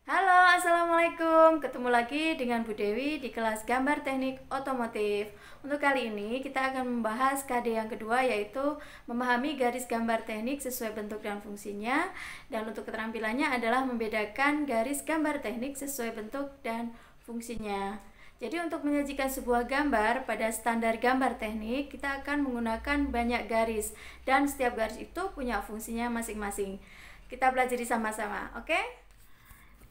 Halo, Assalamualaikum. Ketemu lagi dengan Bu Dewi di kelas gambar teknik otomotif. Untuk kali ini kita akan membahas KD yang kedua, yaitu memahami garis gambar teknik sesuai bentuk dan fungsinya. Dan untuk keterampilannya adalah membedakan garis gambar teknik sesuai bentuk dan fungsinya. Jadi untuk menyajikan sebuah gambar pada standar gambar teknik, kita akan menggunakan banyak garis. Dan setiap garis itu punya fungsinya masing-masing. Kita pelajari sama-sama, oke?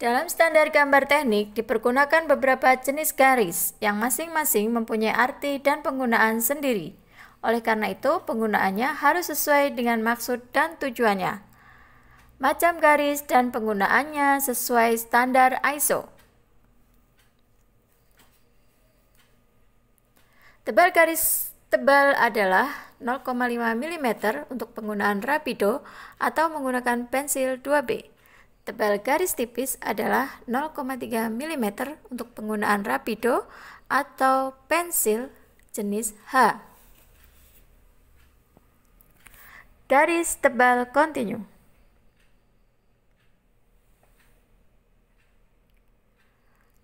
Dalam standar gambar teknik dipergunakan beberapa jenis garis yang masing-masing mempunyai arti dan penggunaan sendiri. Oleh karena itu, penggunaannya harus sesuai dengan maksud dan tujuannya. Macam garis dan penggunaannya sesuai standar ISO. Tebal garis tebal adalah 0,5 mm untuk penggunaan rapido atau menggunakan pensil 2B. Tebal garis tipis adalah 0,3 mm untuk penggunaan rapido atau pensil jenis H. Garis tebal kontinu.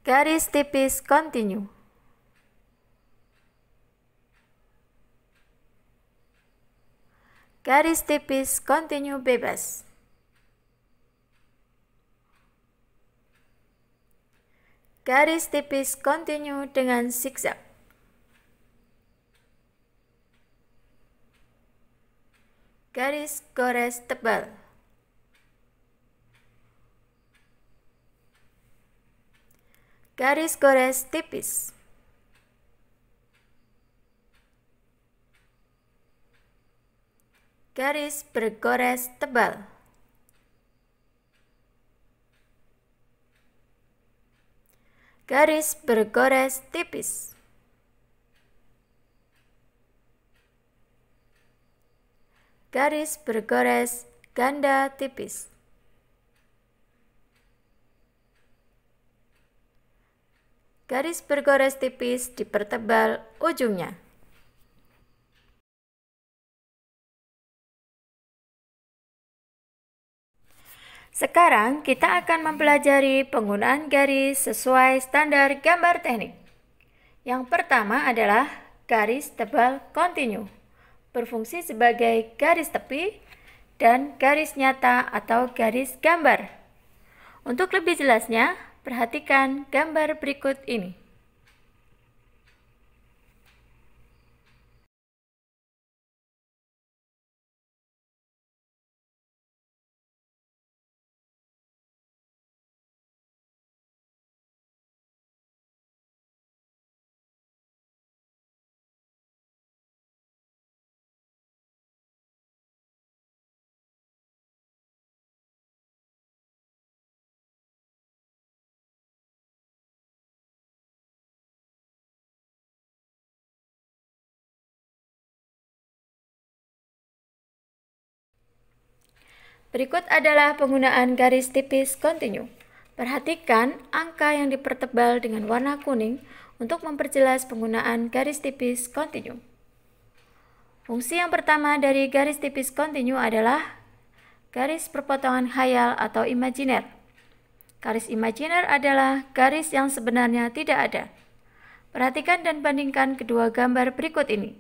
Garis tipis kontinu. Garis tipis kontinu bebas. Garis tipis kontinu dengan zigzag. Garis gores tebal. Garis gores tipis. Garis bergores tebal. Garis bergores tipis. Garis bergores ganda tipis. Garis bergores tipis dipertebal ujungnya. Sekarang kita akan mempelajari penggunaan garis sesuai standar gambar teknik. Yang pertama adalah garis tebal kontinu, berfungsi sebagai garis tepi dan garis nyata atau garis gambar. Untuk lebih jelasnya, perhatikan gambar berikut ini. Berikut adalah penggunaan garis tipis kontinu. Perhatikan angka yang dipertebal dengan warna kuning untuk memperjelas penggunaan garis tipis kontinu. Fungsi yang pertama dari garis tipis kontinu adalah garis perpotongan khayal atau imajiner. Garis imajiner adalah garis yang sebenarnya tidak ada. Perhatikan dan bandingkan kedua gambar berikut ini.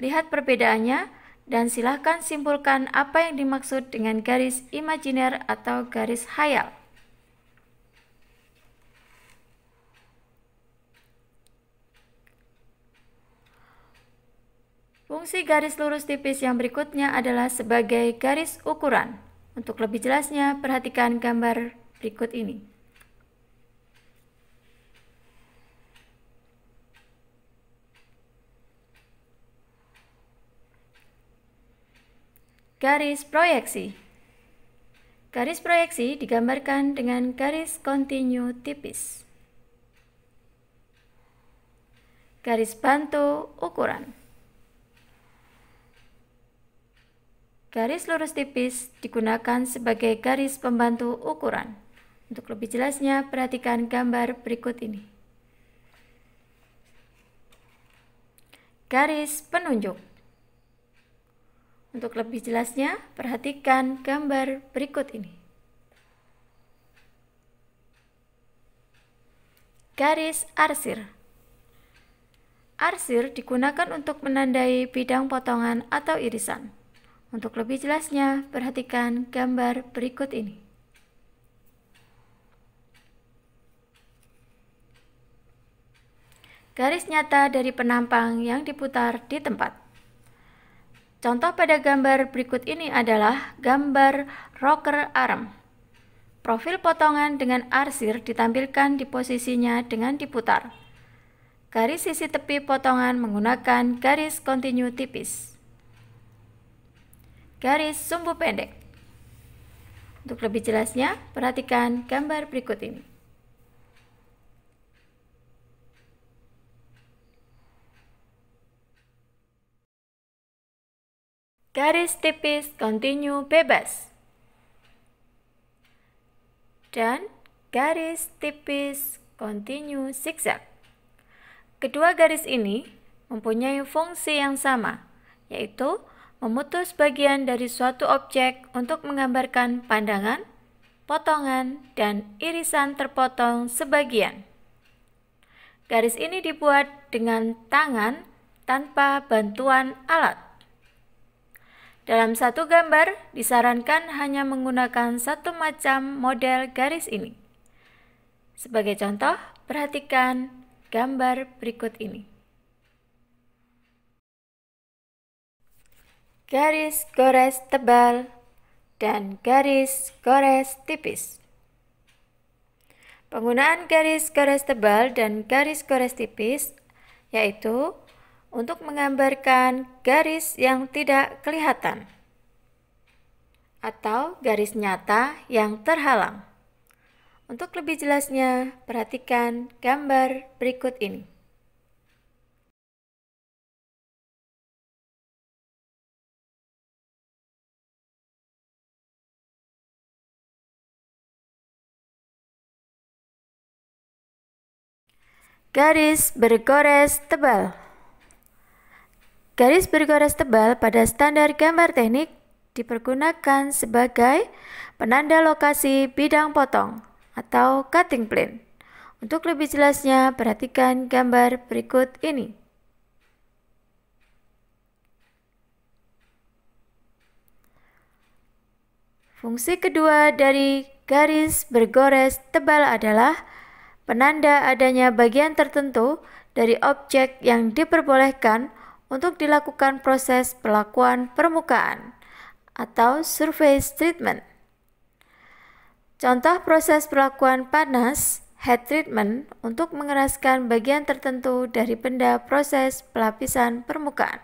Lihat perbedaannya dan silahkan simpulkan apa yang dimaksud dengan garis imajiner atau garis khayal. Fungsi garis lurus tipis yang berikutnya adalah sebagai garis ukuran. Untuk lebih jelasnya, perhatikan gambar berikut ini. Garis proyeksi. Garis proyeksi digambarkan dengan garis kontinu tipis. Garis bantu ukuran. Garis lurus tipis digunakan sebagai garis pembantu ukuran. Untuk lebih jelasnya, perhatikan gambar berikut ini. Garis penunjuk. Untuk lebih jelasnya, perhatikan gambar berikut ini. garis arsir. Arsir digunakan untuk menandai bidang potongan atau irisan. Untuk lebih jelasnya, perhatikan gambar berikut ini. Garis nyata dari penampang yang diputar di tempat. Contoh pada gambar berikut ini adalah gambar rocker arm. Profil potongan dengan arsir ditampilkan di posisinya dengan diputar. Garis sisi tepi potongan menggunakan garis kontinu tipis. Garis sumbu pendek. Untuk lebih jelasnya, perhatikan gambar berikut ini. Garis tipis kontinu bebas. Dan garis tipis kontinu zigzag. Kedua garis ini mempunyai fungsi yang sama, yaitu memutus bagian dari suatu objek untuk menggambarkan pandangan, potongan, dan irisan terpotong sebagian. Garis ini dibuat dengan tangan tanpa bantuan alat. Dalam satu gambar, disarankan hanya menggunakan satu macam model garis ini. Sebagai contoh, perhatikan gambar berikut ini. Garis gores tebal dan garis gores tipis. Penggunaan garis gores tebal dan garis gores tipis yaitu untuk menggambarkan garis yang tidak kelihatan atau garis nyata yang terhalang. Untuk lebih jelasnya, perhatikan gambar berikut ini. Garis bergores tebal. Garis bergores tebal pada standar gambar teknik dipergunakan sebagai penanda lokasi bidang potong atau cutting plane. Untuk lebih jelasnya, perhatikan gambar berikut ini. Fungsi kedua dari garis bergores tebal adalah penanda adanya bagian tertentu dari objek yang diperbolehkan untuk dilakukan proses perlakuan permukaan atau surface treatment. Contoh proses perlakuan panas, heat treatment, untuk mengeraskan bagian tertentu dari benda proses pelapisan permukaan.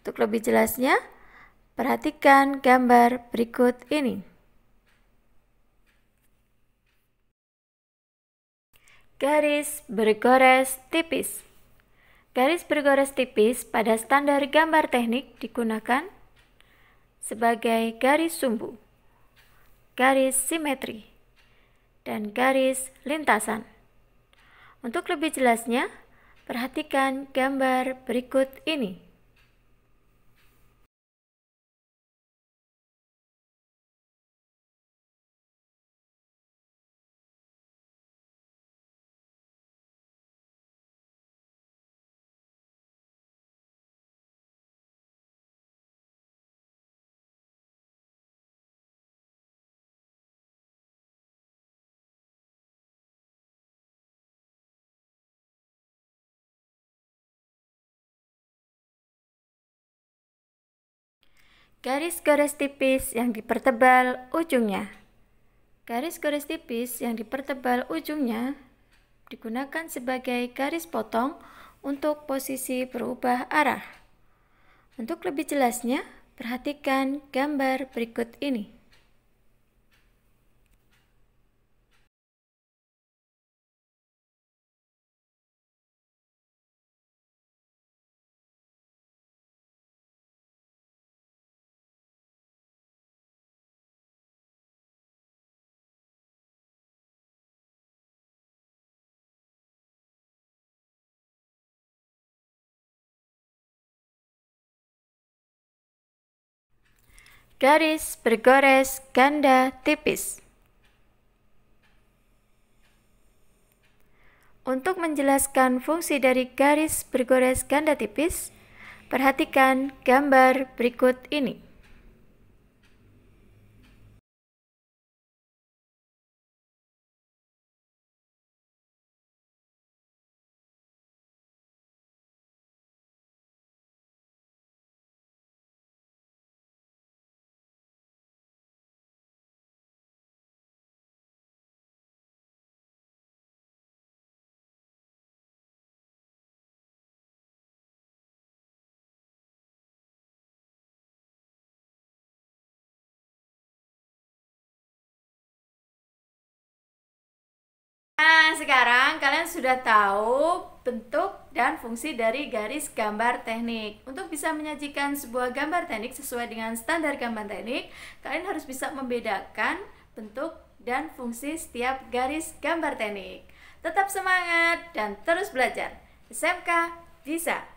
Untuk lebih jelasnya, perhatikan gambar berikut ini. Garis bergores tipis. Garis bergores tipis pada standar gambar teknik digunakan sebagai garis sumbu, garis simetri, dan garis lintasan. Untuk lebih jelasnya, perhatikan gambar berikut ini. Garis gores tipis yang dipertebal ujungnya. Garis gores tipis yang dipertebal ujungnya digunakan sebagai garis potong untuk posisi berubah arah. Untuk lebih jelasnya, perhatikan gambar berikut ini. Garis bergores ganda tipis. Untuk menjelaskan fungsi dari garis bergores ganda tipis, perhatikan gambar berikut ini. Nah, sekarang kalian sudah tahu bentuk dan fungsi dari garis gambar teknik. Untuk bisa menyajikan sebuah gambar teknik sesuai dengan standar gambar teknik, kalian harus bisa membedakan bentuk dan fungsi setiap garis gambar teknik. Tetap semangat dan terus belajar. SMK bisa!